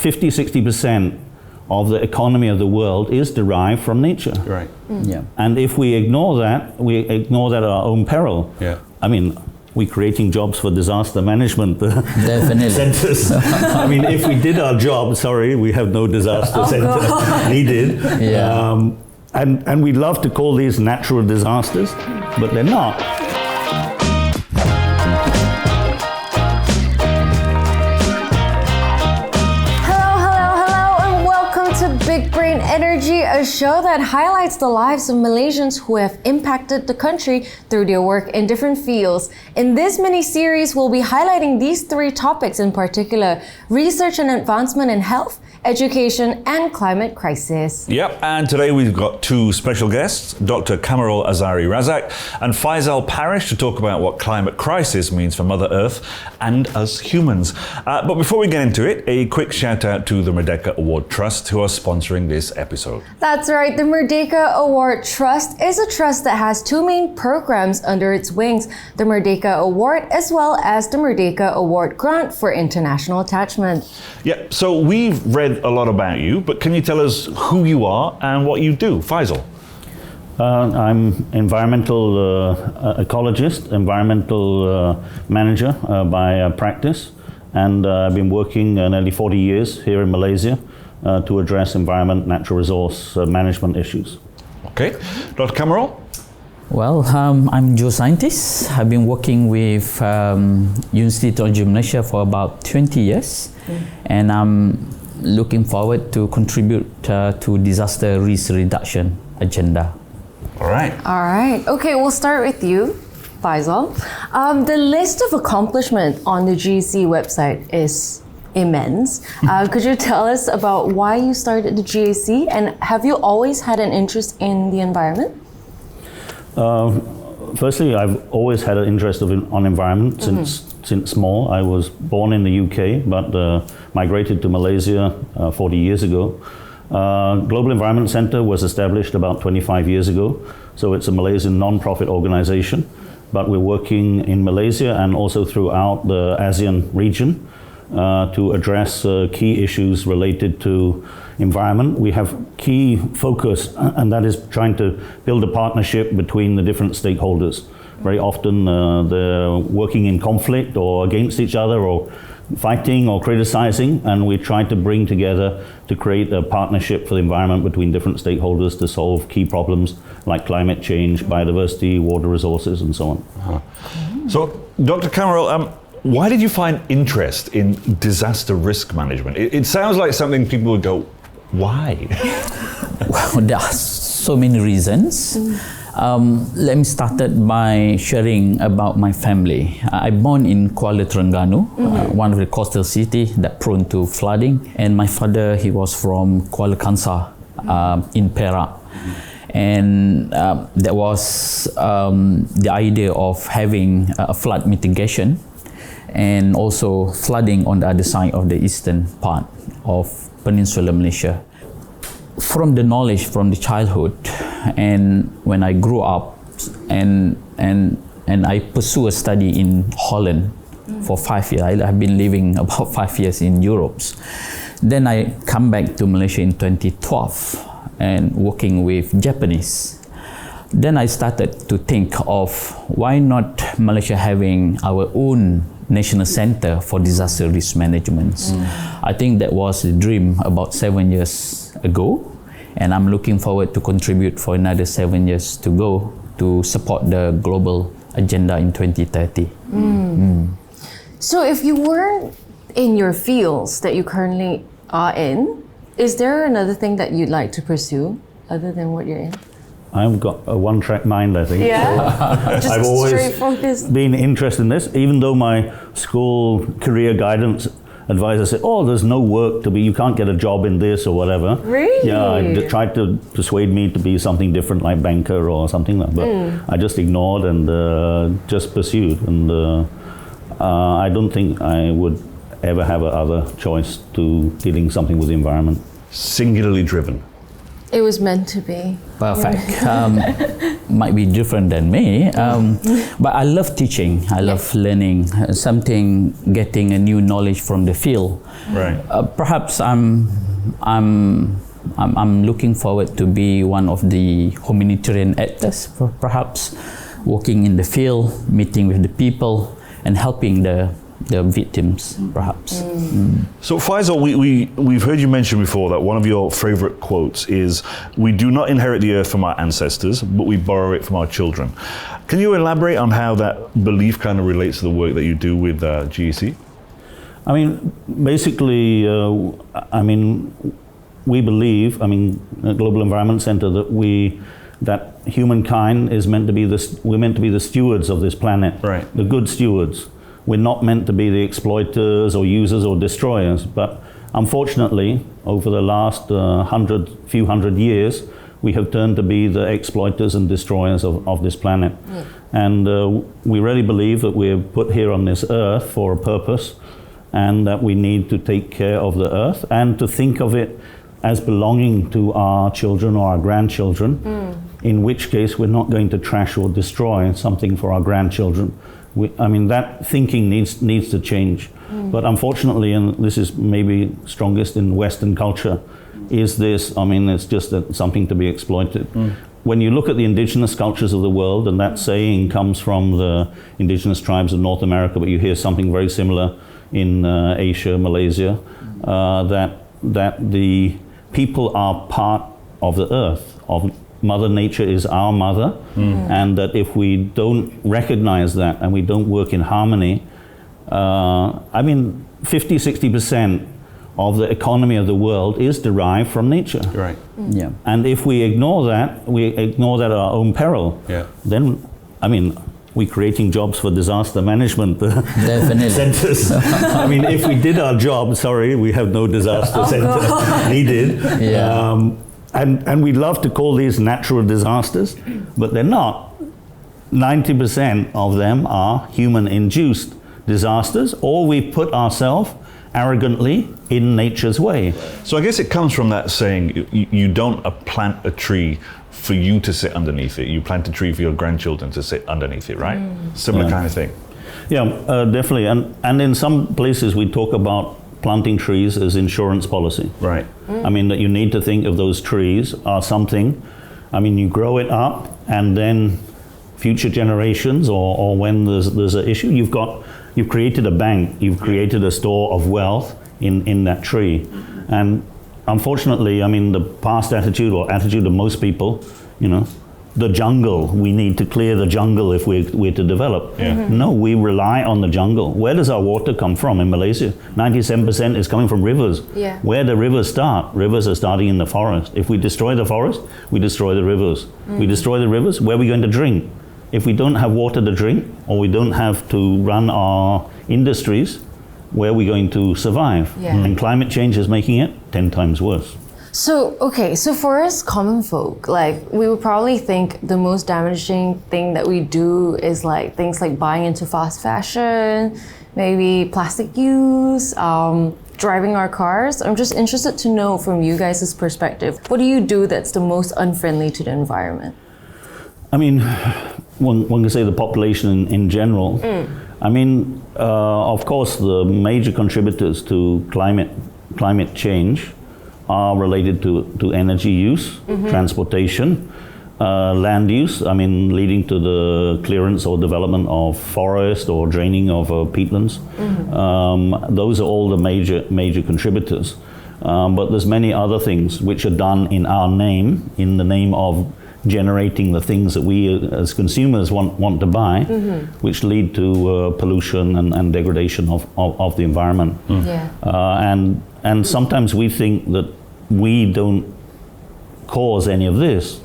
50-60% of the economy of the world is derived from nature. Right. Yeah. And if we ignore that at our own peril. Yeah. I mean, we're creating jobs for disaster management Definitely. centers. I mean, if we did our job, sorry, we have no disaster center needed. Yeah. And we love to call these natural disasters, but they're not. Big Brain Energy, a show that highlights the lives of Malaysians who have impacted the country through their work in different fields. In this mini-series, we'll be highlighting these three topics in particular: research and advancement in health, education, and climate crisis. Yep, and today we've got two special guests, Dr. Khamarrul Azahari Razak and Faizal Parish, to talk about what climate crisis means for Mother Earth and us humans. But before we get into it, a quick shout out to the Merdeka Award Trust, who are sponsoring this episode. That's right, the Merdeka Award Trust is a trust that has two main programs under its wings: the Merdeka Award as well as the Merdeka Award Grant for International Attachment. Yeah, so we've read a lot about you, but can you tell us who you are and what you do? Faizal. I'm environmental ecologist, environmental manager by practice, and I've been working nearly 40 years here in Malaysia to address environment, natural resource management issues. Okay, Dr. Khammarrul? Well, I'm a geoscientist. I've been working with University of Malaysia for about 20 years, and I'm looking forward to contribute to disaster risk reduction agenda. All right. All right. Okay, we'll start with you, Faizal. The list of accomplishment on the GAC website is immense. Could you tell us about why you started the GAC, and have you always had an interest in the environment? Firstly, I've always had an interest on environment since small. I was born in the UK, but migrated to Malaysia 40 years ago. Global Environment Centre was established about 25 years ago, so it's a Malaysian non-profit organization, but we're working in Malaysia and also throughout the ASEAN region to address key issues related to environment. We have key focus, and that is trying to build a partnership between the different stakeholders. Very often they're working in conflict or against each other or fighting or criticizing, and we try to bring together to create a partnership for the environment between different stakeholders to solve key problems like climate change, biodiversity, water resources, and so on. So, Dr. Khammarrul, why did you find interest in disaster risk management? It sounds like something people would go, why? Well, there are so many reasons. Let me start by sharing about my family. I'm born in Kuala Terengganu, one of the coastal cities that prone to flooding. And my father, he was from Kuala Kangsar in Perak. And there was the idea of having a flood mitigation and also flooding on the other side of the eastern part of Peninsular Malaysia. From the knowledge from the childhood, and when I grew up and I pursue a study in Holland for 5 years. I've been living about 5 years in Europe. Then I come back to Malaysia in 2012 and working with Japanese. Then I started to think of why not Malaysia having our own National Center for Disaster Risk Management. I think that was a dream about 7 years ago, and I'm looking forward to contribute for another 7 years to go to support the global agenda in 2030. So if you weren't in your fields that you currently are in, is there another thing that you'd like to pursue other than what you're in? I've got a one-track mind, I think. Yeah, So I've always been interested in this, even though my school career guidance advisor said, oh, there's no work to be, you can't get a job in this or whatever. Really? Yeah, tried to persuade me to be something different like banker or something like that. But I just ignored and just pursued. And I don't think I would ever have another choice to dealing something with the environment. Singularly driven. It was meant to be. Perfect. might be different than me, but I love teaching. I love learning something, getting a new knowledge from the field. Right. Perhaps I'm looking forward to be one of the humanitarian actors, perhaps working in the field, meeting with the people, and helping the victims, perhaps. So Faizal, we've heard you mention before that one of your favorite quotes is, "We do not inherit the earth from our ancestors, but we borrow it from our children." Can you elaborate on how that belief kind of relates to the work that you do with GEC? I mean, basically, we believe, at Global Environment Center, that humankind is meant to be we're meant to be the stewards of this planet, right? The good stewards. We're not meant to be the exploiters or users or destroyers. But unfortunately, over the last few hundred years, we have turned to be the exploiters and destroyers of this planet. And we really believe that we're put here on this earth for a purpose, and that we need to take care of the earth and to think of it as belonging to our children or our grandchildren, in which case we're not going to trash or destroy something for our grandchildren. That thinking needs to change. But unfortunately, and this is maybe strongest in Western culture, is this, it's just something to be exploited. When you look at the indigenous cultures of the world, and that saying comes from the indigenous tribes of North America, but you hear something very similar in Asia, Malaysia, that the people are part of the earth, of Mother Nature is our mother, and that if we don't recognize that and we don't work in harmony, 50-60% of the economy of the world is derived from nature. Right. Yeah. And if we ignore that at our own peril. Yeah. Then, we're creating jobs for disaster management Definitely. centers. If we did our job, we have no disaster center needed. Yeah. And we love to call these natural disasters, but they're not. 90% of them are human-induced disasters, or we put ourselves arrogantly in nature's way. So I guess it comes from that saying, you don't plant a tree for you to sit underneath it. You plant a tree for your grandchildren to sit underneath it, right? Similar kind of thing. Yeah, definitely. And in some places we talk about planting trees as insurance policy. Right. That you need to think of those trees are something, you grow it up, and then future generations or when there's an issue, you've created a bank, you've created a store of wealth in that tree. And unfortunately, the past attitude or attitude of most people, the jungle, we need to clear the jungle if we're to develop. No, we rely on the jungle. Where does our water come from in Malaysia? 97% is coming from rivers. Where do rivers start? Rivers are starting in the forest. If we destroy the forest, we destroy the rivers. We destroy the rivers, where are we going to drink? If we don't have water to drink, or we don't have to run our industries, where are we going to survive? And climate change is making it 10 times worse. So for us common folk, we would probably think the most damaging thing that we do is things like buying into fast fashion, maybe plastic use, driving our cars. I'm just interested to know from you guys' perspective, what do you do that's the most unfriendly to the environment? One can say the population in general. Of course, the major contributors to climate change are related to energy use, transportation, land use, leading to the clearance or development of forest or draining of peatlands. Those are all the major contributors. But there's many other things which are done in our name, in the name of generating the things that we as consumers want to buy, which lead to pollution and degradation of the environment. And sometimes we think that we don't cause any of this,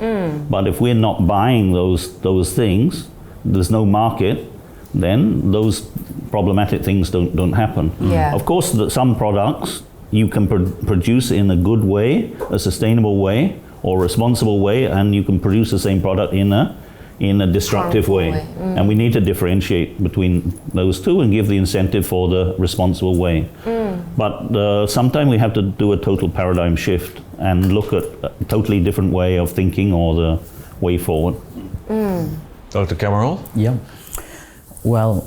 but if we're not buying those things, there's no market, then those problematic things don't happen. Of course, some products you can produce in a good way, a sustainable way, or responsible way, and you can produce the same product in a destructive way. And we need to differentiate between those two and give the incentive for the responsible way. But sometimes we have to do a total paradigm shift and look at a totally different way of thinking or the way forward. Dr. Khammarrul? Yeah. Well,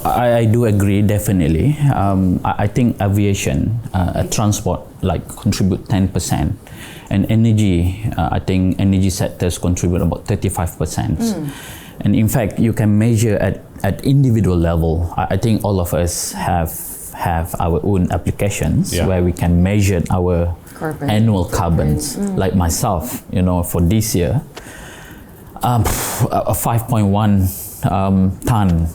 I do agree definitely. I think aviation, transport, like contribute 10%, and energy. I think energy sectors contribute about 35%. And in fact, you can measure at individual level. I think all of us have our own applications where we can measure our annual carbons. Like myself, for this year, a 5.1 ton,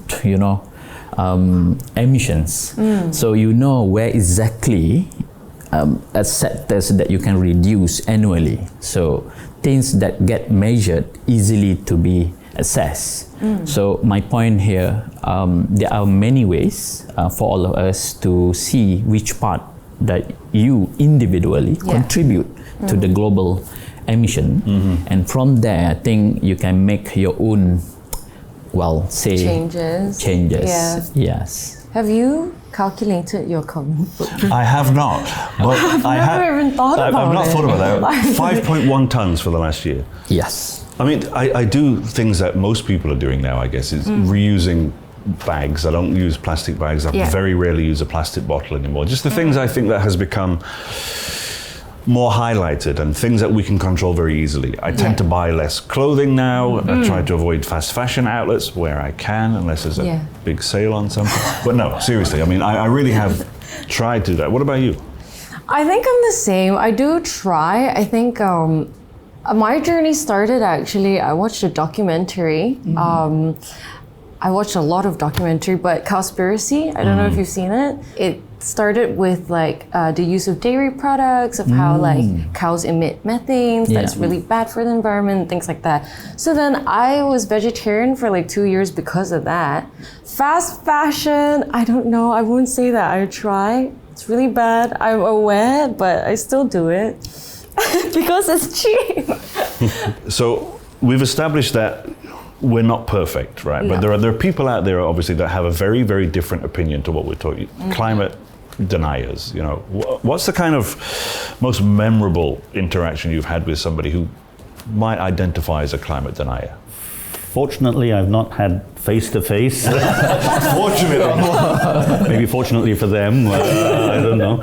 emissions. So where exactly as sectors that you can reduce annually. So things that get measured easily to be assessed. So my point here, there are many ways for all of us to see which part that you individually contribute to the global emission, and from there I think you can make your own changes. Yeah. Yes. Have you calculated your carbon footprint? I have not. But I've never even thought about it. I've not thought about that. 5.1 tons for the last year. Yes. I mean, I do things that most people are doing now, I guess, is reusing bags. I don't use plastic bags. I very rarely use a plastic bottle anymore. Just the things I think that has become more highlighted and things that we can control very easily. I tend to buy less clothing now. I try to avoid fast fashion outlets where I can, unless there's a big sale on something. But no, seriously, I mean, I really have tried to do that. What about you? I think I'm the same. I do try. I think my journey started actually, I watched a documentary. I watched a lot of documentary, but Cowspiracy, I don't know if you've seen it. It started with the use of dairy products, of how cows emit methane, that's really bad for the environment, things like that. So then I was vegetarian for 2 years because of that. Fast fashion, I don't know, I wouldn't say that I try. It's really bad, I'm aware, but I still do it because it's cheap. So we've established that we're not perfect, right? But there are people out there, obviously, that have a very, very different opinion to what we're talking. Climate deniers, What's the kind of most memorable interaction you've had with somebody who might identify as a climate denier? Fortunately, I've not had face-to-face. Fortunately. Maybe fortunately for them, I don't know.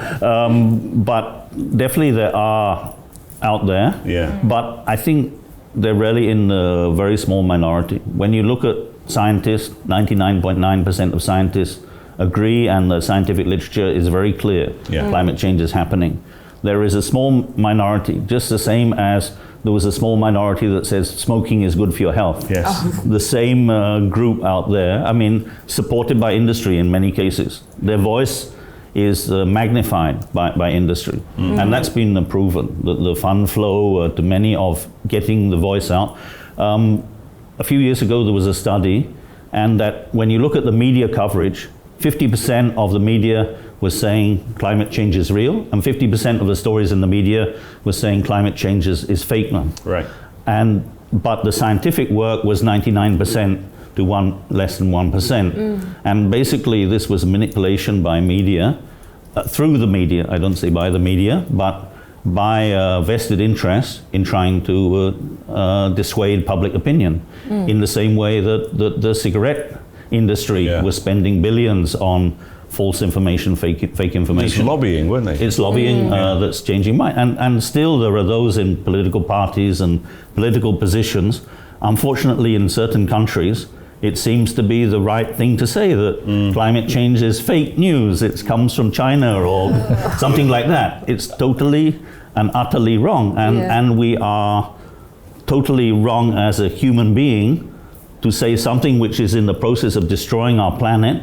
But definitely there are out there. Yeah. But I think they're really in a very small minority. When you look at scientists, 99.9% of scientists agree, and the scientific literature is very clear. Climate change is happening. There is a small minority, just the same as there was a small minority that says smoking is good for your health. Yes. The same group out there, I mean, supported by industry in many cases. Their voice is magnified by industry. And that's been proven, the fund flow to many of getting the voice out. A few years ago there was a study, and that when you look at the media coverage, 50% of the media was saying climate change is real, and 50% of the stories in the media was saying climate change is fake now. Right. But the scientific work was 99% to less than 1%. And basically this was manipulation by media, through the media, I don't say by the media, but by vested interest in trying to dissuade public opinion. In the same way that the cigarette industry was spending billions on false information, fake information. It's lobbying, weren't they? It's lobbying that's changing mind. And still there are those in political parties and political positions. Unfortunately, in certain countries, it seems to be the right thing to say that climate change is fake news. It comes from China or something like that. It's totally and utterly wrong. And we are totally wrong as a human being to say something which is in the process of destroying our planet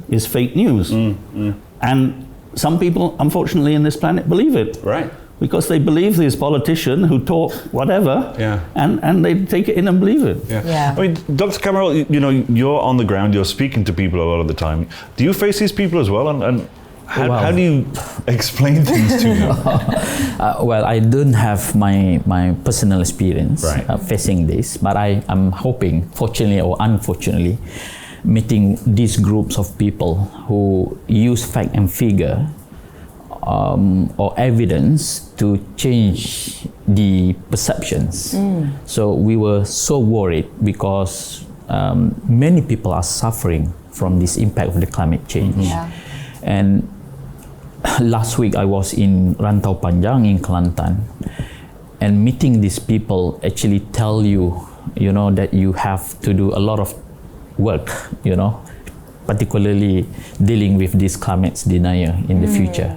is fake news. And some people, unfortunately, in this planet believe it. Right. Because they believe this politician who talk whatever, and they take it in and believe it. Yeah. I mean, Dr. Khammarrul, you're on the ground, you're speaking to people a lot of the time. Do you face these people as well? And how do you explain things to them? Well, I don't have my personal experience facing this, but I am hoping, fortunately or unfortunately, meeting these groups of people who use fact and figure or evidence to change the perceptions. So we were so worried because many people are suffering from this impact of the climate change. Yeah. And last week I was in Rantau Panjang in Kelantan, and meeting these people actually tell you, you know, that you have to do a lot of work, you know, particularly dealing with this climate denier in the future.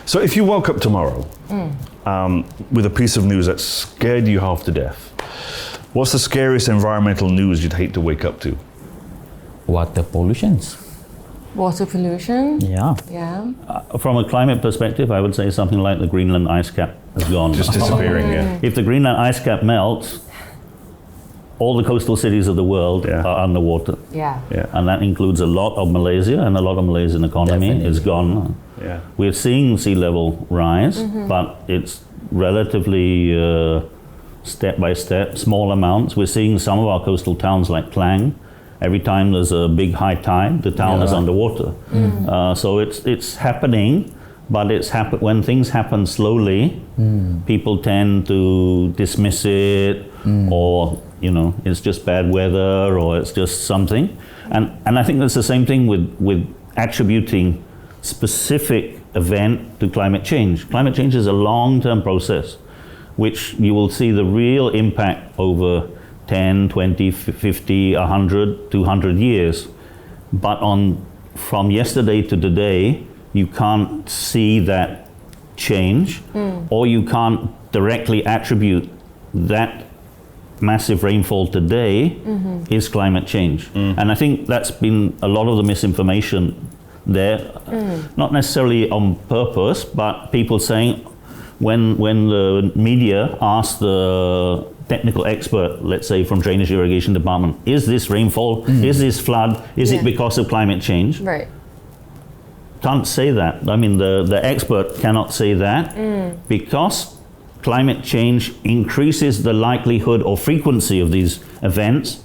So if you woke up tomorrow with a piece of news that scared you half to death, what's the scariest environmental news you'd hate to wake up to? Water pollutions. Water pollution. Yeah. Yeah. From a climate perspective, I would say something like the Greenland ice cap has gone. Just disappearing, yeah. If the Greenland ice cap melts, all the coastal cities of the world are underwater. Yeah. Yeah. And that includes a lot of Malaysia, and a lot of Malaysian economy is gone. Yeah. We're seeing sea level rise, but it's relatively step by step, small amounts. We're seeing some of our coastal towns like Klang. Every time there's a big high tide, the town is underwater. So it's happening, but when things happen slowly, people tend to dismiss it, or it's just bad weather, or it's just something. And I think that's the same thing with attributing specific event to climate change. Climate change is a long-term process, which you will see the real impact over 10, 20, 50, 100, 200 years. But from yesterday to today, you can't see that change, or you can't directly attribute that massive rainfall today is climate change. And I think that's been a lot of the misinformation there, not necessarily on purpose, but people saying, when the media asked the technical expert, let's say from Drainage Irrigation Department, is this rainfall, is this flood, is it because of climate change? Right. Can't say that. I mean, the expert cannot say that because climate change increases the likelihood or frequency of these events.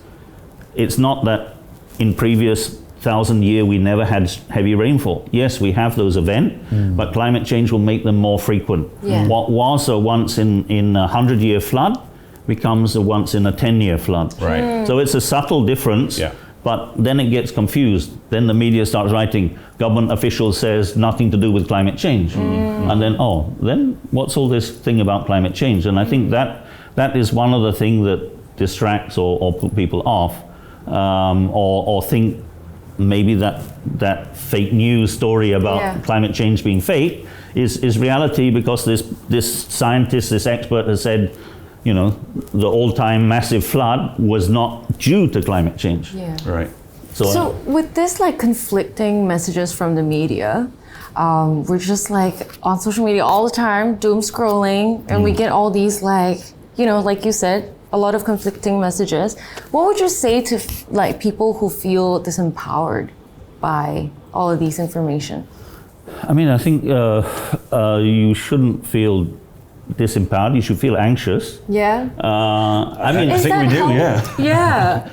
It's not that in previous 1,000 years we never had heavy rainfall. Yes, we have those events, but climate change will make them more frequent. Yeah. What was a once in a 100-year flood becomes a once in a 10-year flood. Right. So it's a subtle difference, but then it gets confused. Then the media starts writing, government official says nothing to do with climate change. And then, then what's all this thing about climate change? And I think that is one of the things that distracts or put people off, or think maybe that fake news story about climate change being fake is reality, because this scientist, this expert has said, the all-time massive flood was not due to climate change. Yeah. Right. So with this conflicting messages from the media, we're just on social media all the time, doom scrolling, and we get all these like you said, a lot of conflicting messages. What would you say to people who feel disempowered by all of these information? I mean, I think you shouldn't feel disempowered. You should feel anxious. Yeah. I mean, I think we do. Yeah.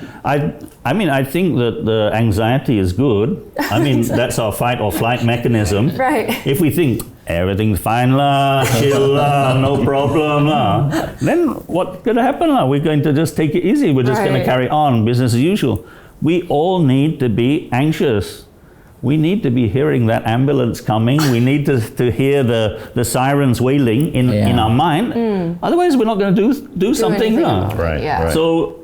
I think that the anxiety is good. I mean, that's our fight or flight mechanism. Right. If we think everything's fine lah, chill lah, no problem lah, then what's going to happen lah? We're going to just take it easy. We're just going to carry on business as usual. We all need to be anxious. We need to be hearing that ambulance coming. We need to hear the sirens wailing in our mind. Otherwise, we're not going to do something. Right. Yeah. So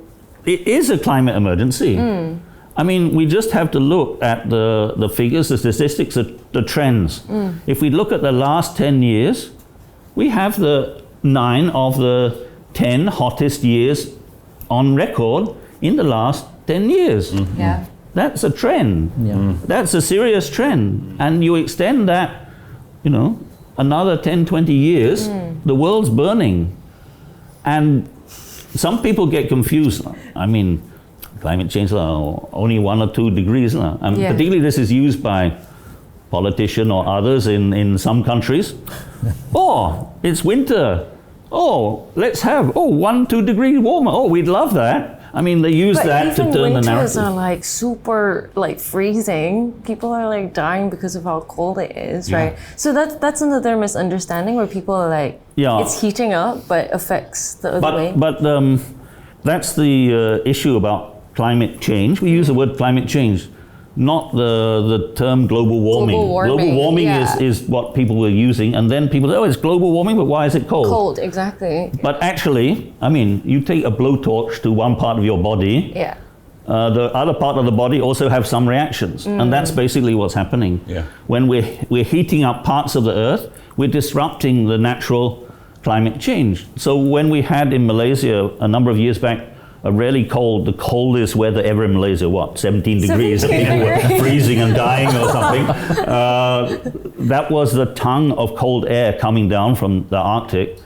it is a climate emergency. I mean, we just have to look at the figures, the statistics, the trends. If we look at the last 10 years, we have the 9 of the 10 hottest years on record in the last 10 years. Yeah. That's a trend. That's a serious trend. And you extend that, another 10, 20 years, the world's burning. And some people get confused. I mean, climate change, only 1 or 2 degrees. And particularly this is used by politicians or others in some countries. It's winter. Let's have 1, 2 degrees warmer. We'd love that. I mean, they use But that to even turn the winters narrative. are like super like freezing. People are like dying because of how cold it is, right? So that's another misunderstanding where people are like, Yeah. it's heating up, but affects the other way. But that's the issue about climate change. We use the word climate change, not the term global warming. Global warming, yeah. is what people were using, and then people say, oh, it's global warming, but why is it cold? Cold, exactly. But actually, I mean, you take a blowtorch to one part of your body, Yeah. the other part of the body also have some reactions, and that's basically what's happening. Yeah. When we're heating up parts of the earth, we're disrupting the natural climate change. So when we had in Malaysia a number of years back the coldest weather ever in Malaysia, 17 degrees, 17 people were degrees. freezing and dying or something. That was the tongue of cold air coming down from the Arctic.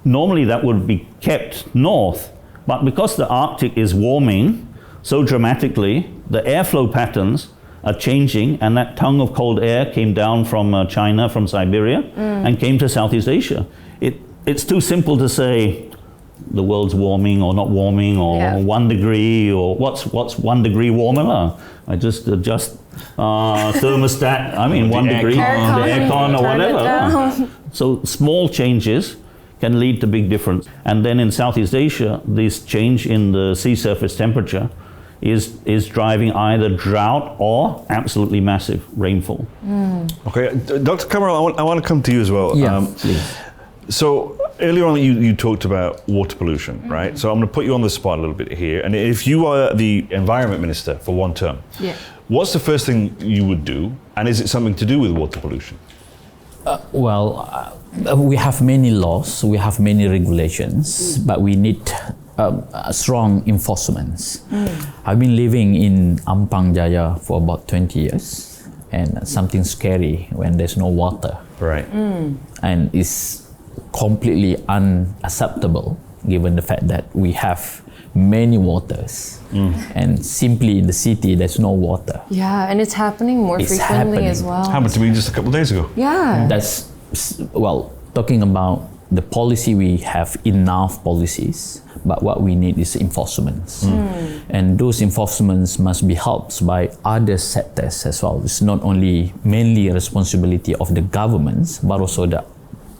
Normally that would be kept north, but because the Arctic is warming so dramatically, the airflow patterns are changing, and that tongue of cold air came down from China, from Siberia, and came to Southeast Asia. It's too simple to say the world's warming or not warming, or 1 degree, or what's 1 degree warmer. I just adjust thermostat, I mean 1 degree, the aircon or turn it whatever. down. So small changes can lead to big difference. And then in Southeast Asia, this change in the sea surface temperature is driving either drought or absolutely massive rainfall. Okay, Dr. Khammarrul, I want to come to you as well. Yeah, please. So earlier on you talked about water pollution, right? So I'm going to put you on the spot a little bit here. And if you are the environment minister for one term, what's the first thing you would do? And is it something to do with water pollution? We have many laws, we have many regulations, but we need strong enforcements. I've been living in Ampang Jaya for about 20 years, and something scary when there's no water. Right. And it's completely unacceptable given the fact that we have many waters, and simply in the city there's no water. Yeah, and it's happening more It's frequently as happening. well. Happened to me just a couple of days ago. Yeah. That's, talking about the policy, we have enough policies, but what we need is enforcements. And those enforcements must be helped by other sectors as well. It's not only mainly a responsibility of the governments, but also the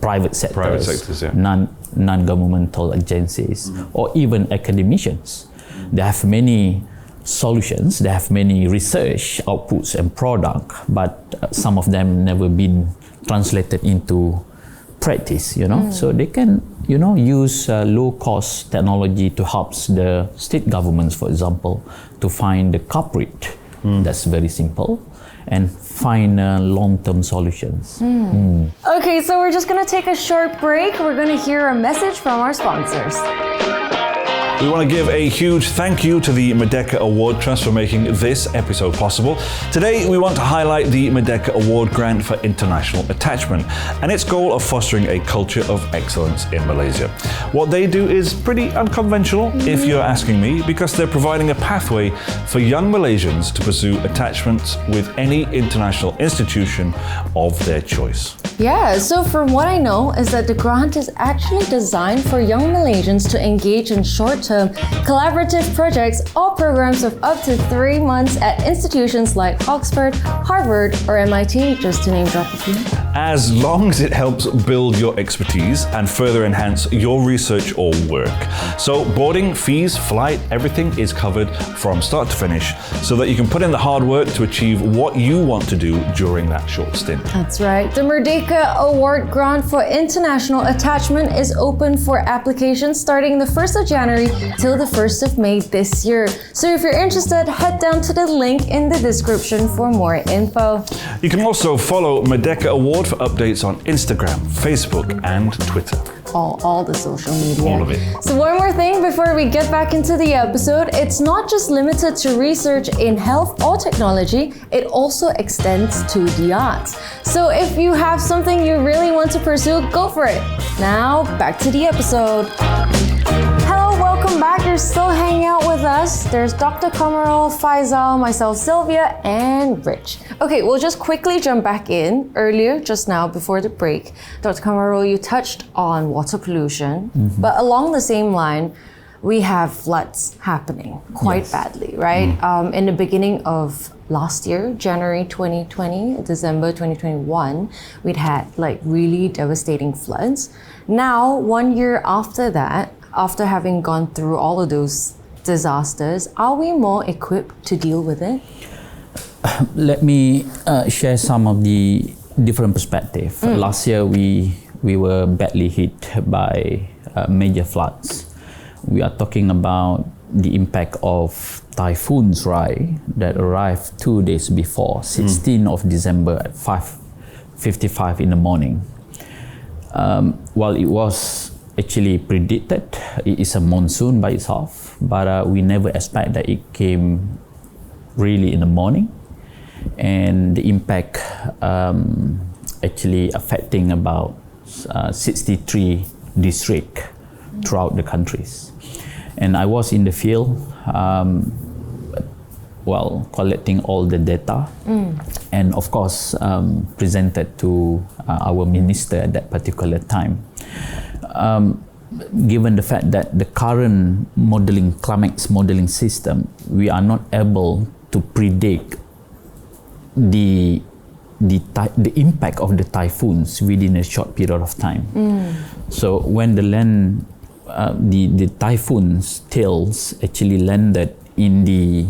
private sectors, non-governmental agencies, or even academicians. They have many solutions, they have many research outputs and product, but some of them never been translated into practice, so they can use low-cost technology to help the state governments, for example, to find the culprit. That's very simple, and find long-term solutions. Okay, so we're just gonna take a short break. We're gonna hear a message from our sponsors. We want to give a huge thank you to the Merdeka Award Trust for making this episode possible. Today, we want to highlight the Merdeka Award Grant for International Attachment and its goal of fostering a culture of excellence in Malaysia. What they do is pretty unconventional, if you're asking me, because they're providing a pathway for young Malaysians to pursue attachments with any international institution of their choice. Yeah, so from what I know is that the grant is actually designed for young Malaysians to engage in short-term collaborative projects or programs of up to 3 months at institutions like Oxford, Harvard, or MIT, just to name drop a few. As long as it helps build your expertise and further enhance your research or work. So boarding, fees, flight, everything is covered from start to finish so that you can put in the hard work to achieve what you want to do during that short stint. That's right. The Merdeka Award Grant for International Attachment is open for applications starting the 1st of January till the 1st of May this year. So if you're interested, head down to the link in the description for more info. You can also follow Merdeka Award for updates on Instagram, Facebook, and Twitter. All the social media. All of it. So one more thing before we get back into the episode, it's not just limited to research in health or technology, it also extends to the arts. So if you have something you really want to pursue, go for it. Now, back to the episode. Hello, welcome back. You're still hanging out with us. There's Dr. Khammarrul, Faizal, myself, Sylvia, and Rich. Okay, we'll just quickly jump back in. Earlier, just now, before the break, Dr. Khammarrul, you touched on water pollution, but along the same line, we have floods happening quite badly, right? In the beginning of last year, January 2020, December 2021, we'd had like really devastating floods. Now, 1 year after that, after having gone through all of those disasters, are we more equipped to deal with it? Let me share some of the different perspectives. Last year, we were badly hit by major floods. We are talking about the impact of typhoons, right, that arrived 2 days before, 16th of December at 5:55 in the morning. While it was actually predicted, it is a monsoon by itself, but we never expect that it came really in the morning, and the impact actually affecting about 63 districts throughout the countries. And I was in the field collecting all the data and of course presented to our minister at that particular time. Given the fact that the current climate modeling system, we are not able to predict the impact of the typhoons within a short period of time. So when the typhoon's tails actually landed in the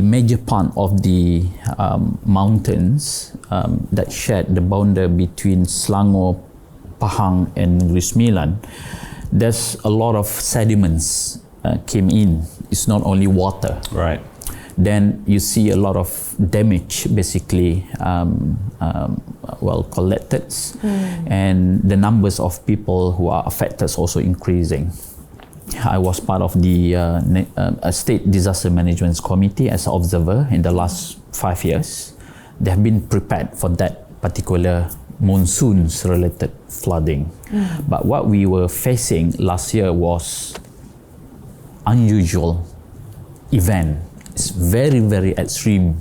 major part of the mountains that shared the boundary between Selangor, Pahang and Negeri Sembilan, there's a lot of sediments came in. It's not only water. Right. Then you see a lot of damage basically collected, and the numbers of people who are affected is also increasing. I was part of the State Disaster Management Committee as an observer in the last 5 years. They have been prepared for that particular monsoons related flooding. But what we were facing last year was unusual event. It's very, very extreme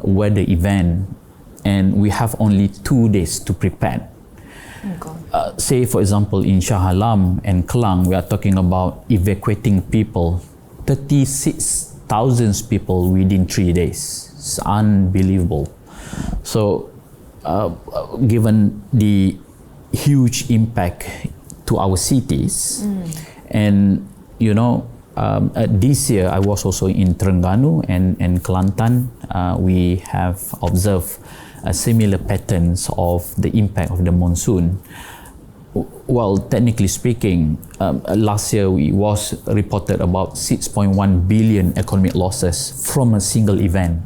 weather event, and we have only 2 days to prepare. Say, for example, in Shah Alam and Kelang, we are talking about evacuating people, 36,000 people within 3 days. It's unbelievable. So, given the huge impact to our cities, and this year I was also in Terengganu and Kelantan. We have observed similar patterns of the impact of the monsoon. Well, technically speaking, last year we was reported about 6.1 billion economic losses from a single event.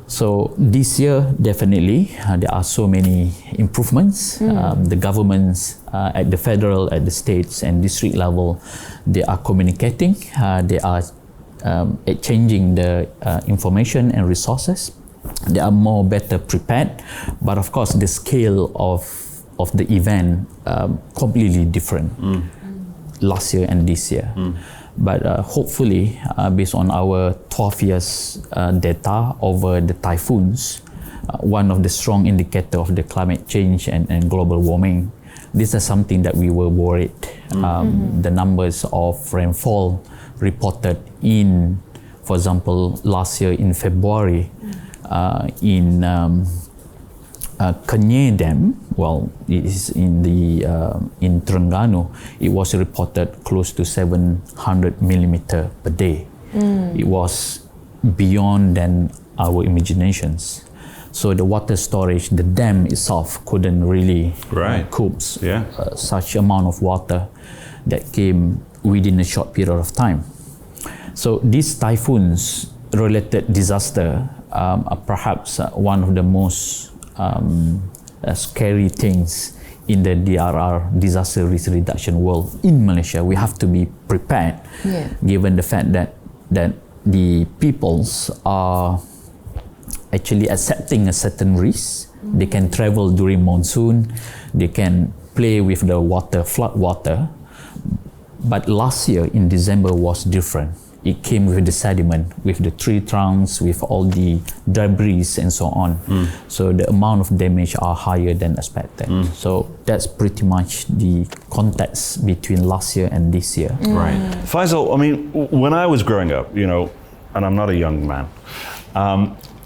So this year, definitely, there are so many improvements. The governments at the federal, at the states and district level, they are communicating, they are exchanging the information and resources. They are better prepared, but of course the scale of the event completely different last year and this year. But hopefully, based on our 12 years data over the typhoons, one of the strong indicator of the climate change and global warming, this is something that we were worried. The numbers of rainfall reported in, for example, last year in February, in Kenyir Dam, it is in Terengganu, it was reported close to 700 millimeter per day. It was beyond than our imaginations. So the water storage, the dam itself couldn't really cope such amount of water that came within a short period of time. So these typhoons related disaster are perhaps one of the most scary things in the DRR, disaster risk reduction world in Malaysia. We have to be prepared, given the fact that the peoples are actually accepting a certain risk. They can travel during monsoon, they can play with the water, flood water. But last year in December was different. it came with the sediment, with the tree trunks, with all the debris and so on. So the amount of damage are higher than expected. So that's pretty much the context between last year and this year. Right. Faizal, I mean, when I was growing up, you know, and I'm not a young man,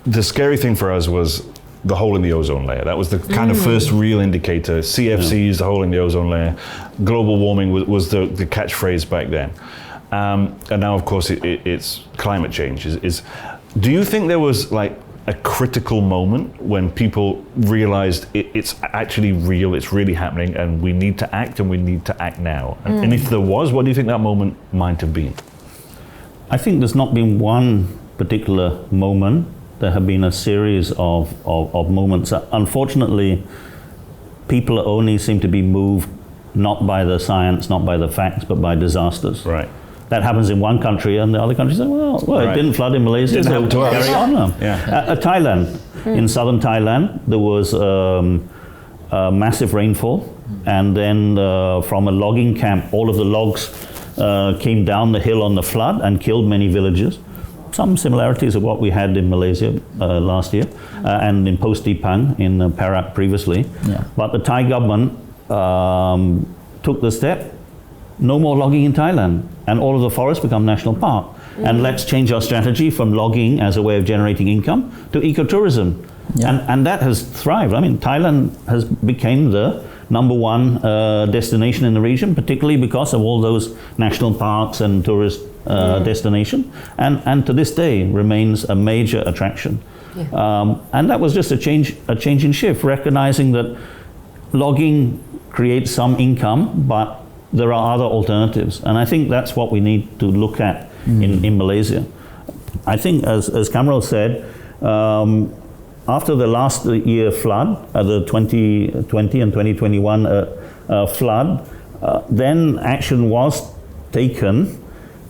the scary thing for us was the hole in the ozone layer. That was the kind of first real indicator. CFCs, the hole in the ozone layer. Global warming was the catchphrase back then. And now, of course, it's climate change. Do you think there was like a critical moment when people realized it's actually real, it's really happening, and we need to act, and we need to act now? And if there was, what do you think that moment might have been? I think there's not been one particular moment. There have been a series of moments. Unfortunately, people only seem to be moved not by the science, not by the facts, but by disasters. Right. That happens in one country, and the other country say, well, Right. It didn't flood in Malaysia, Didn't so happen to us. carry on. Yeah. Thailand, in southern Thailand, there was a massive rainfall, and then from a logging camp, all of the logs came down the hill on the flood and killed many villagers. Some similarities of what we had in Malaysia last year, and in Post-Dipang in Perak previously. Yeah. But the Thai government took the step, no more logging in Thailand, and all of the forests become national park. And let's change our strategy from logging as a way of generating income to ecotourism. Yeah. And that has thrived. I mean, Thailand has became the number one destination in the region, particularly because of all those national parks and tourist destination, and to this day remains a major attraction. And that was just a change in shift, recognizing that logging creates some income, but there are other alternatives. And I think that's what we need to look at in Malaysia. I think, as Khammarrul said, after the last year flood, the 2020 and 2021 flood, then action was taken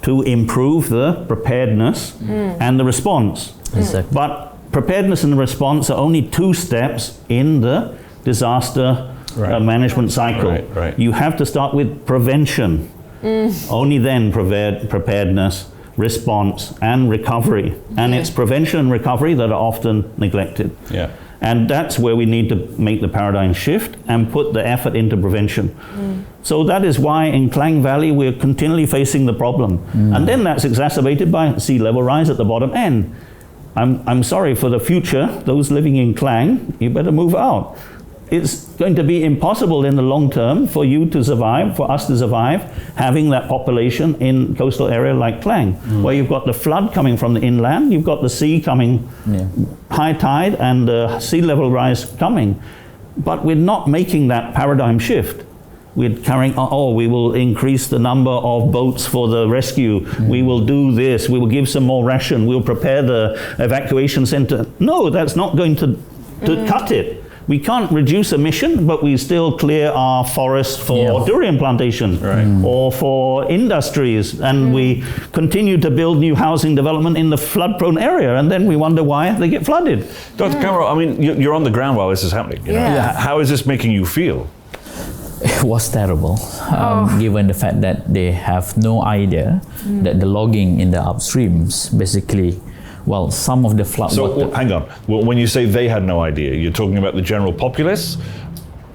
to improve the preparedness and the response. Exactly. But preparedness and the response are only two steps in the disaster management cycle. Right. You have to start with prevention. Only then preparedness, response, and recovery. And it's prevention and recovery that are often neglected. Yeah. And that's where we need to make the paradigm shift and put the effort into prevention. So that is why in Klang Valley we're continually facing the problem. And then that's exacerbated by sea level rise at the bottom end. I'm sorry, for the future, those living in Klang, you better move out. It's going to be impossible in the long term for you to survive, for us to survive, having that population in coastal area like Klang, where you've got the flood coming from the inland, you've got the sea coming, high tide and sea level rise coming. But we're not making that paradigm shift. We're carrying on, we will increase the number of boats for the rescue, we will do this, we will give some more ration, we'll prepare the evacuation center. No, that's not going to cut it. We can't reduce emission, but we still clear our forests for durian plantation or for industries, and we continue to build new housing development in the flood-prone area, and then we wonder why they get flooded. Dr. Khammarrul, I mean, you're on the ground while this is happening. You know? How is this making you feel? It was terrible, given the fact that they have no idea that the logging in the upstreams basically, well, some of the flood water. Hang on. Well, when you say they had no idea, you're talking about the general populace,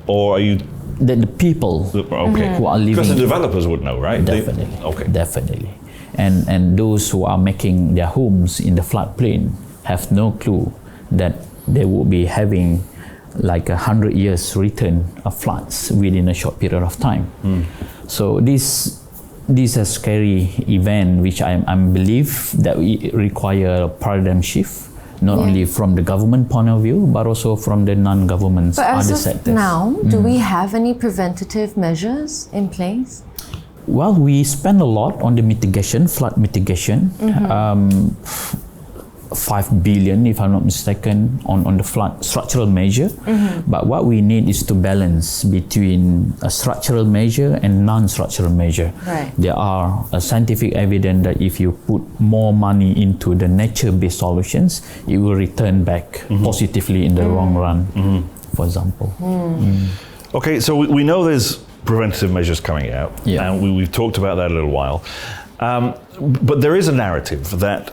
or are you? The people who are living. Because the developers would know, right? Definitely. Definitely. And those who are making their homes in the floodplain have no clue that they will be having like 100 years return of floods within a short period of time. So this is a scary event which I believe that we require a paradigm shift, not only from the government point of view, but also from the non-government other sectors. Now, do we have any preventative measures in place? Well, we spend a lot on the mitigation, flood mitigation. 5 billion, if I'm not mistaken, on the flood structural measure. But what we need is to balance between a structural measure and non-structural measure. There are scientific evidence that if you put more money into the nature-based solutions, it will return back positively in the long run, for example. Okay, so we know there's preventative measures coming out, Yeah. and we've talked about that a little while. But there is a narrative that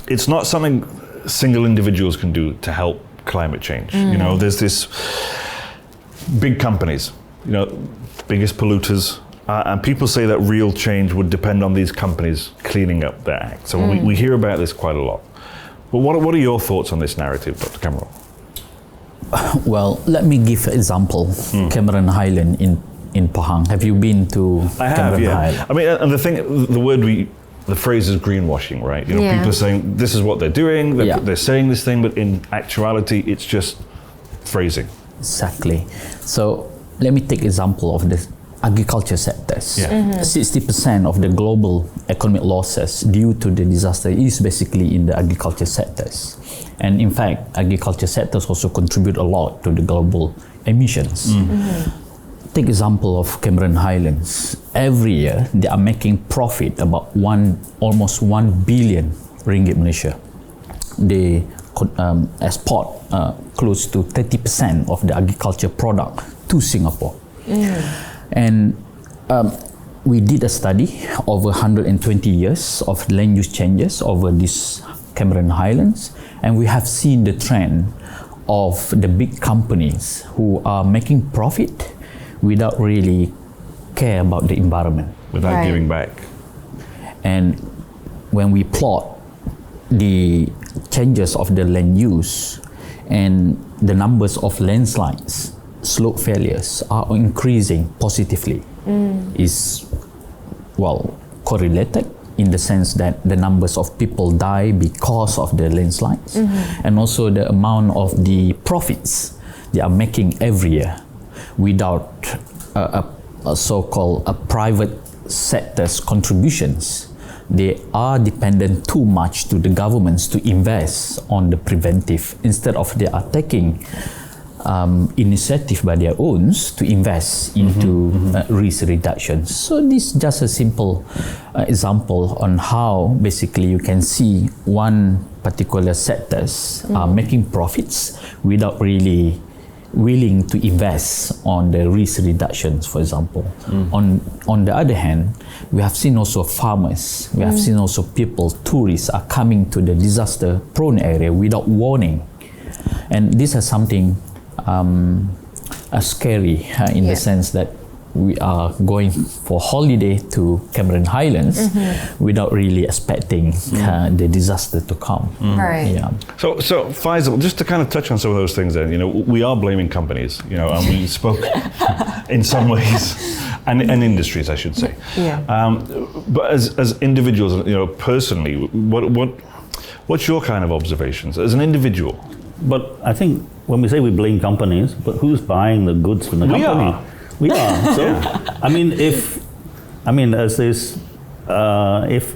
it's not something single individuals can do to help climate change. You know, there's this big companies, you know, biggest polluters, and people say that real change would depend on these companies cleaning up their act. So we hear about this quite a lot. But what are your thoughts on this narrative, Dr. Khammarrul? Well, let me give an example. Cameron Highland in Pahang. Have you been to Cameron Highland? I mean, and the phrase is greenwashing, right? You know, people are saying this is what they're doing, they're saying this thing, but in actuality, it's just phrasing. Exactly. So let me take example of the agriculture sectors. 60% of the global economic losses due to the disaster is basically in the agriculture sectors. And in fact, agriculture sectors also contribute a lot to the global emissions. Take example of Cameron Highlands. Every year, they are making profit about almost 1 billion ringgit Malaysia. They export close to 30% of the agriculture product to Singapore. And we did a study over 120 years of land use changes over these Cameron Highlands, and we have seen the trend of the big companies who are making profit without really care about the environment. Without giving back. And when we plot the changes of the land use and the numbers of landslides, slope failures are increasing positively. Is, well, correlated in the sense that the numbers of people die because of the landslides, and also the amount of the profits they are making every year without a so-called a private sector's contributions. They are dependent too much to the governments to invest on the preventive instead of they are taking initiative by their own to invest into risk reduction. So this is just a simple example on how basically you can see one particular sectors are making profits without really willing to invest on the risk reductions, for example. On the other hand, we have seen also farmers, we have seen also people, tourists are coming to the disaster prone area without warning. And this is something scary in the sense that we are going for holiday to Cameron Highlands without really expecting the disaster to come. Right. Yeah. So Faizal, just to kind of touch on some of those things then, you know, we are blaming companies, you know, and we spoke in some ways, and industries, I should say. But as individuals, you know, personally, what's your kind of observations as an individual? But I think when we say we blame companies, but who's buying the goods from the company? We are. So,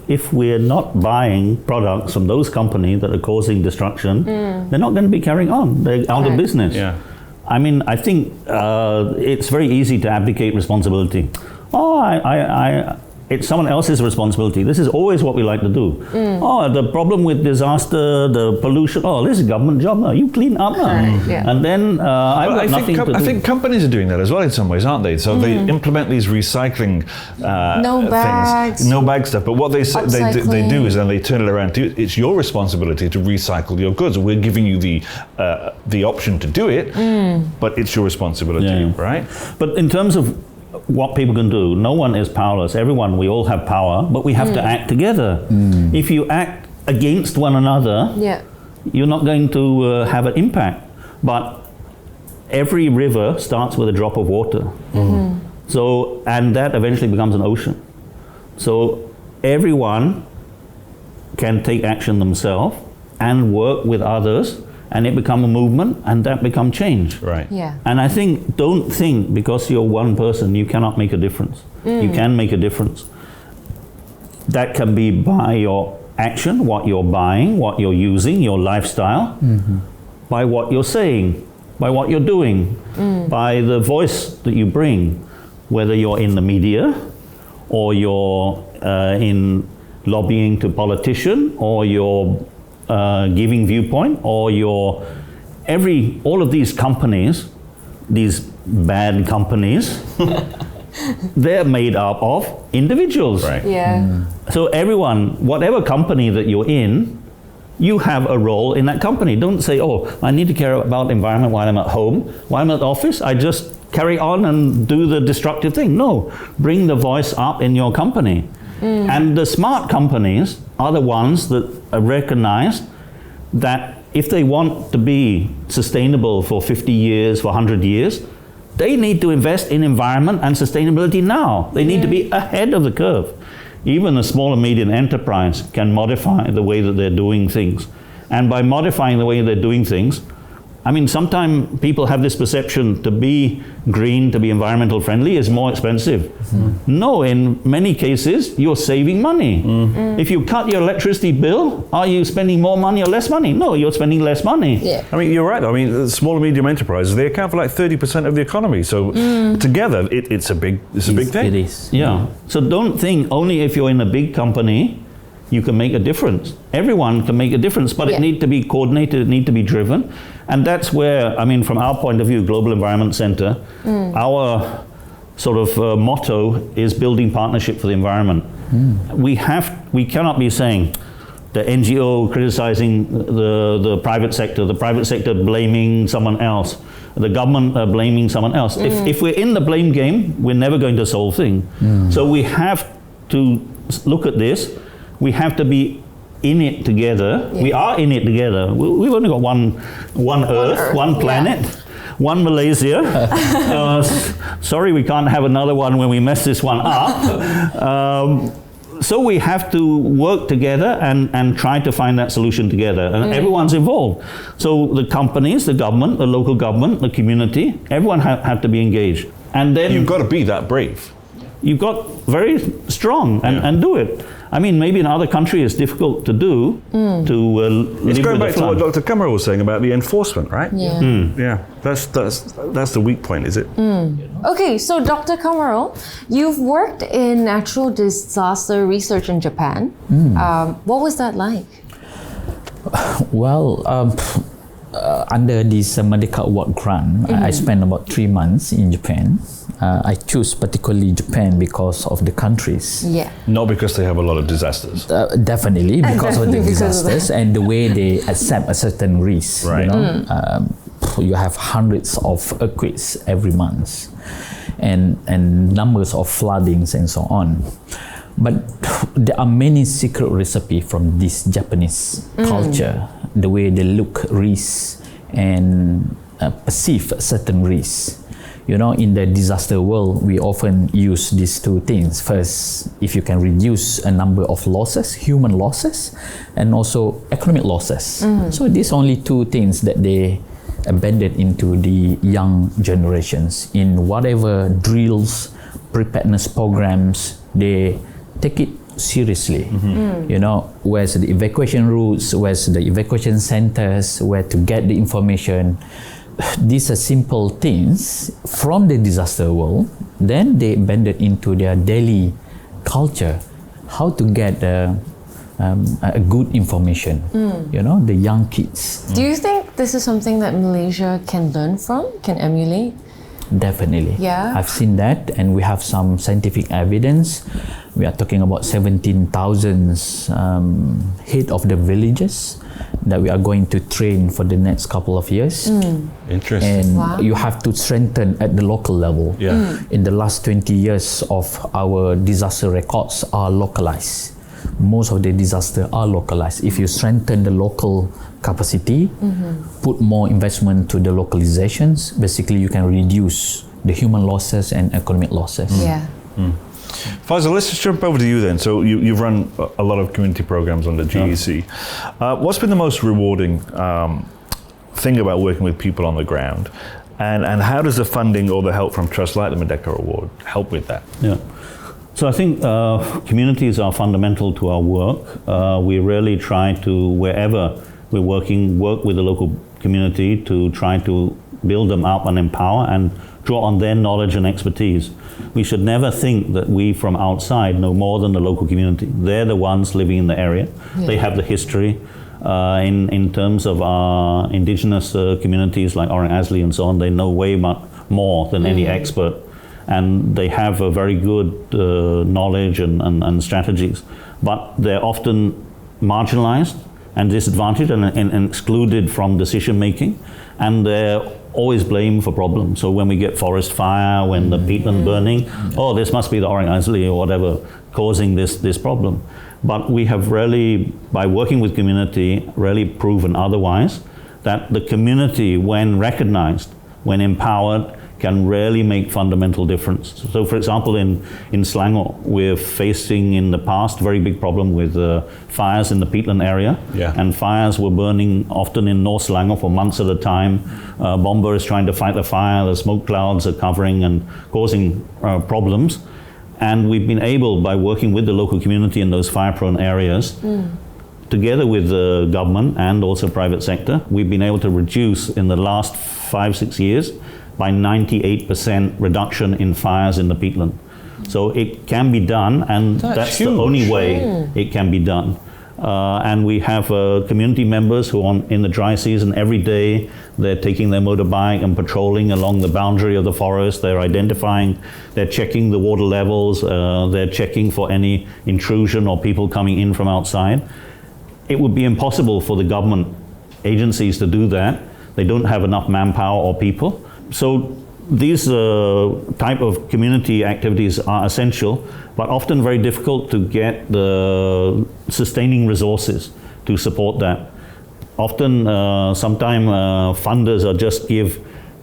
if we're not buying products from those companies that are causing destruction, they're not going to be carrying on. They're out of business. I mean, I think it's very easy to abdicate responsibility. It's someone else's responsibility. This is always what we like to do. The problem with disaster, the pollution, this is a government job now. You clean up now. And then I think companies are doing that as well in some ways, aren't they? So they implement these recycling bags. No bag stuff. But what they do is then they turn it around to it's your responsibility to recycle your goods. We're giving you the option to do it, but it's your responsibility, right? But in terms of what people can do, no one is powerless. We all have power, but we have to act together. If you act against one another, you're not going to have an impact. But every river starts with a drop of water. So, and that eventually becomes an ocean. So everyone can take action themselves and work with others, and it become a movement, and that become change. Right. And I think, don't think because you're one person you cannot make a difference. You can make a difference. That can be by your action, what you're buying, what you're using, your lifestyle, by what you're saying, by what you're doing, by the voice that you bring, whether you're in the media or you're in lobbying to politician, or you're giving viewpoint, or all of these companies, these bad companies, they're made up of individuals. Right. Yeah. So everyone, whatever company that you're in, you have a role in that company. Don't say, oh, I need to care about environment while I'm at home. While I'm at the office, I just carry on and do the destructive thing. No, bring the voice up in your company. And the smart companies are the ones that recognize that if they want to be sustainable for 50 years, for 100 years, they need to invest in environment and sustainability now. They need to be ahead of the curve. Even a small and medium enterprise can modify the way that they're doing things. And by modifying the way they're doing things, I mean, sometimes people have this perception to be green, to be environmental friendly is more expensive. No, in many cases, you're saving money. If you cut your electricity bill, are you spending more money or less money? No, you're spending less money. Yeah. I mean, you're right. I mean, small and medium enterprises, they account for like 30% of the economy. So together, it's a big thing. It is. Yeah. So don't think only if you're in a big company you can make a difference. Everyone can make a difference, but it needs to be coordinated, it needs to be driven. And that's where, I mean, from our point of view, Global Environment Center, our sort of motto is building partnership for the environment. We cannot be saying the NGO criticizing the private sector blaming someone else, the government blaming someone else. If we're in the blame game, we're never going to solve things. So we have to look at this. We have to be in it together. We are in it together. We've only got one Earth, one planet, one Malaysia. Sorry, we can't have another one when we mess this one up. So we have to work together and try to find that solution together. And everyone's involved. So the companies, the government, the local government, the community, everyone have to be engaged. And then You've got to be that brave. you've got very strong and do it. I mean, maybe in other countries it's difficult to do to It's live going with back the to what flood. Dr. Khammarrul was saying about the enforcement, right? Yeah. Yeah, that's the weak point, is it? Okay, so Dr. Khamarrul, you've worked in natural disaster research in Japan. What was that like? Well, under this Merdeka Award grant, I spent about 3 months in Japan. I choose particularly Japan because of the countries. Yeah. Not because they have a lot of disasters. Definitely because of the Definitely because of disasters and the way they accept a certain risk. Right. You know, you have hundreds of earthquakes every month, and numbers of floodings and so on. But there are many secret recipes from this Japanese culture, the way they look risks and perceive certain risks. You know, in the disaster world, we often use these two things. First, if you can reduce a number of losses, human losses, and also economic losses. So these only two things that they embedded into the young generations. In whatever drills, preparedness programs, they take it seriously. You know, where's the evacuation routes, where's the evacuation centers, where to get the information. These are simple things from the disaster world. Then they blended into their daily culture, how to get a good information. You know, the young kids. Do you think this is something that Malaysia can learn from, can emulate? Definitely. Yeah. I've seen that, and we have some scientific evidence. We are talking about 17,000 head of the villages that we are going to train for the next couple of years. Interesting. And you have to strengthen at the local level. In the last 20 years of our disaster records are localized. Most of the disasters are localized. If you strengthen the local capacity, put more investment to the localizations, basically you can reduce the human losses and economic losses. Yeah. Faizal, let's just jump over to you then. So you've run a lot of community programs on the GEC. What's been the most rewarding thing about working with people on the ground? And how does the funding or the help from trusts like the Merdeka Award help with that? Yeah. So I think communities are fundamental to our work. We really try to, wherever we're working, work with the local community to try to build them up and empower and draw on their knowledge and expertise. We should never think that we from outside know more than the local community. They're the ones living in the area. They have the history. In terms of our indigenous communities like Orang Asli and so on, they know way much more than any expert. and they have a very good knowledge and strategies, but they're often marginalized and disadvantaged and excluded from decision making, and they're always blamed for problems. So when we get forest fire, when the peatland burning, oh, this must be the Orang Asli or whatever causing this problem. But we have really, by working with community, really proven otherwise, that the community, when recognized, when empowered, can really make fundamental difference. So for example, in Selangor, we're facing in the past very big problem with fires in the peatland area. Yeah. And fires were burning often in North Selangor for months at a time. Bomber is trying to fight the fire, the smoke clouds are covering and causing problems. And we've been able, by working with the local community in those fire-prone areas, together with the government and also private sector, we've been able to reduce in the last 5-6 years by 98% reduction in fires in the peatland. So it can be done, and that's the only way it can be done. And we have community members who in the dry season, every day, they're taking their motorbike and patrolling along the boundary of the forest. They're identifying, they're checking the water levels, they're checking for any intrusion or people coming in from outside. It would be impossible for the government agencies to do that. They don't have enough manpower or people. So these type of community activities are essential, but often very difficult to get the sustaining resources to support that. Often, sometimes funders are just give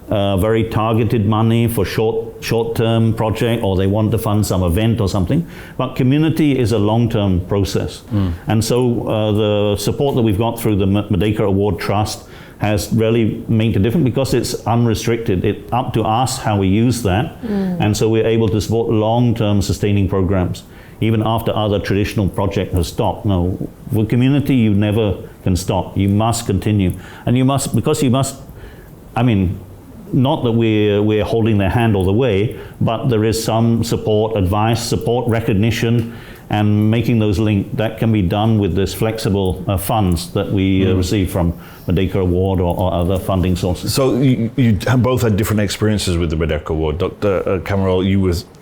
very targeted money for short-term project, or they want to fund some event or something. But community is a long-term process. And so the support that we've got through the Merdeka Award Trust has really made a difference because it's unrestricted. It's up to us how we use that. And so we're able to support long-term sustaining programs, even after other traditional projects have stopped. No, with community, you never can stop. You must continue. And you must, because you must, I mean, not that we're holding their hand all the way, but there is some support, advice, support, recognition, and making those links. That can be done with this flexible funds that we receive from Merdeka Award or other funding sources. So you have both had different experiences with the Merdeka Award. Dr. Khammarrul,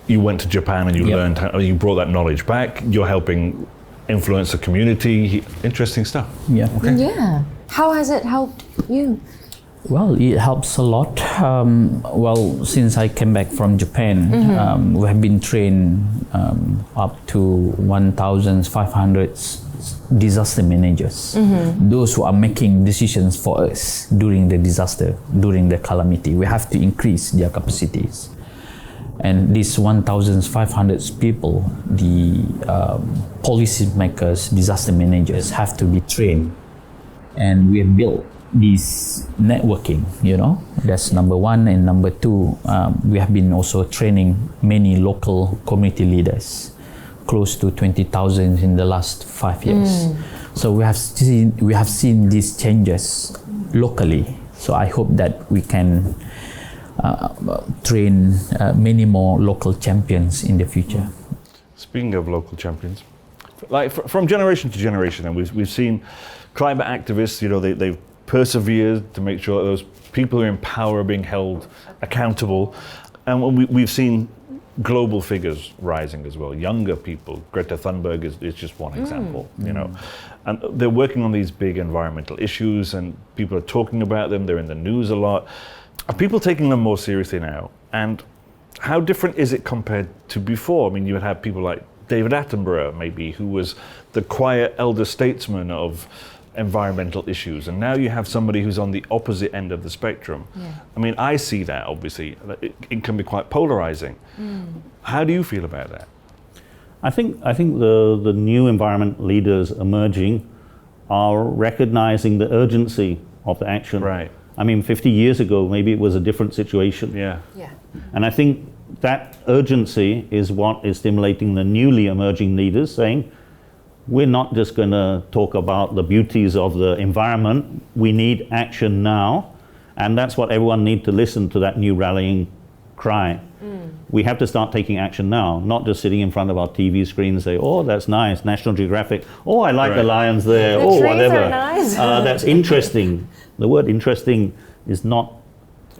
you went to Japan and you learned how, you brought that knowledge back. You're helping influence the community. Interesting stuff. Yeah. Okay. Yeah. How has it helped you? Well, it helps a lot. Well, since I came back from Japan, we have been trained up to 1,500 disaster managers. Those who are making decisions for us during the disaster, during the calamity. We have to increase their capacities. And these 1,500 people, the policy makers, disaster managers, have to be trained. And we have built this networking, that's number one. And number two, we have been also training many local community leaders, close to 20,000 in the last 5 years. So we have seen these changes locally. So I hope that we can train many more local champions in the future. Speaking of local champions, like from generation to generation, and we've seen climate activists, they've persevered to make sure that those people who are in power are being held accountable. And we've seen global figures rising as well, younger people. Greta Thunberg is just one example, And they're working on these big environmental issues and people are talking about them, they're in the news a lot. Are people taking them more seriously now? And how different is it compared to before? I mean, you would have people like David Attenborough, maybe, who was the quiet elder statesman of environmental issues, and now you have somebody who's on the opposite end of the spectrum. I mean, I see that, obviously. It can be quite polarizing. How do you feel about that? I think the new environment leaders emerging are recognizing the urgency of the action. Right. I mean, 50 years ago, maybe it was a different situation. Yeah. And I think that urgency is what is stimulating the newly emerging leaders, saying, we're not just going to talk about the beauties of the environment. We need action now. And that's what everyone needs to listen to, that new rallying cry. We have to start taking action now, not just sitting in front of our TV screen and say, oh, that's nice, National Geographic. Oh, I like the lions there. The oh, trees whatever. are nice. That's interesting. The word interesting is not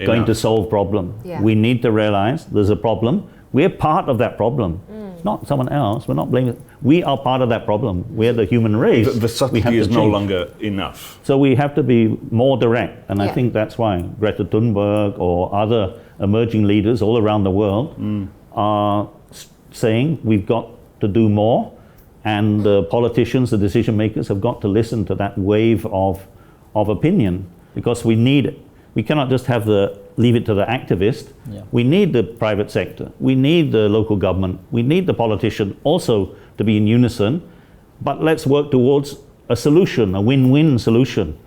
going to solve problem. Yeah. We need to realize there's a problem. We're part of that problem. It's not someone else. We're not blaming. We are part of that problem. We're the human race. The We subtlety have to is no change. longer enough. So we have to be more direct, and I Yeah. think that's why Greta Thunberg or other emerging leaders all around the world are saying we've got to do more, and the politicians, the decision makers, have got to listen to that wave of opinion, because we need it. We cannot just leave it to the activist. Yeah. We need the private sector. We need the local government. We need the politician also to be in unison. But let's work towards a solution, a win-win solution,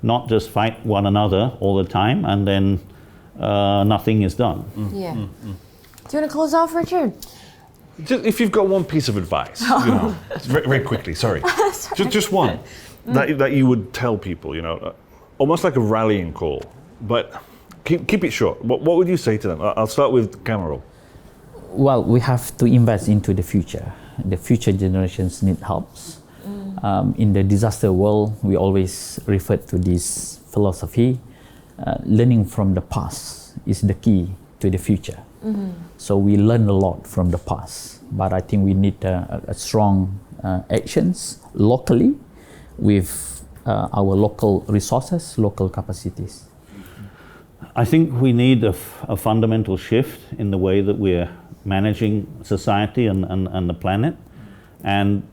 not just fight one another all the time and then nothing is done. Yeah. Do you want to close off, Richard? Just, if you've got one piece of advice, you know, very, very quickly, sorry. Just one, that you would tell people, you know, almost like a rallying call, but keep it short. What would you say to them? I'll start with Khammarrul. Well, we have to invest into the future. The future generations need helps. In the disaster world, we always refer to this philosophy. Learning from the past is the key to the future. So we learn a lot from the past, but I think we need a strong actions locally with our local resources, local capacities. I think we need a fundamental shift in the way that we're managing society and the planet, and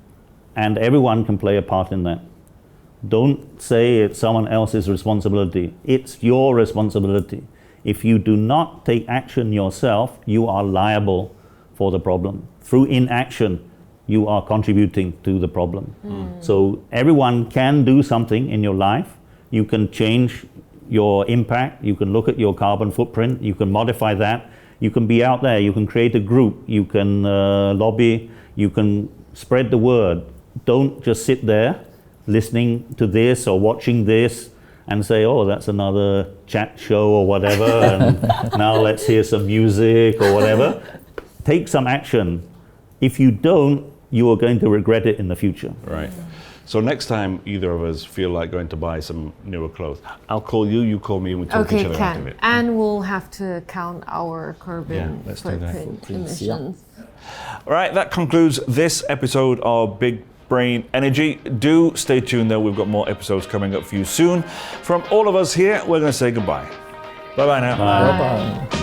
everyone can play a part in that. Don't say it's someone else's responsibility. It's your responsibility. If you do not take action yourself, you are liable for the problem. Through inaction, you are contributing to the problem. So everyone can do something in your life. You can change your impact. You can look at your carbon footprint. You can modify that. You can be out there. You can create a group. You can lobby. You can spread the word. Don't just sit there listening to this or watching this and say, oh, that's another chat show or whatever, and now let's hear some music or whatever. Take some action. If you don't, you are going to regret it in the future. Right. So next time either of us feel like going to buy some newer clothes, I'll call you, you call me, and we talk each Okay, other out of Ken. it. And we'll have to count our carbon let's do that. footprint emissions. All right, that concludes this episode of Big Brain Energy. Do stay tuned though, we've got more episodes coming up for you soon. From all of us here, we're going to say goodbye. Bye-bye now. Bye. Bye-bye.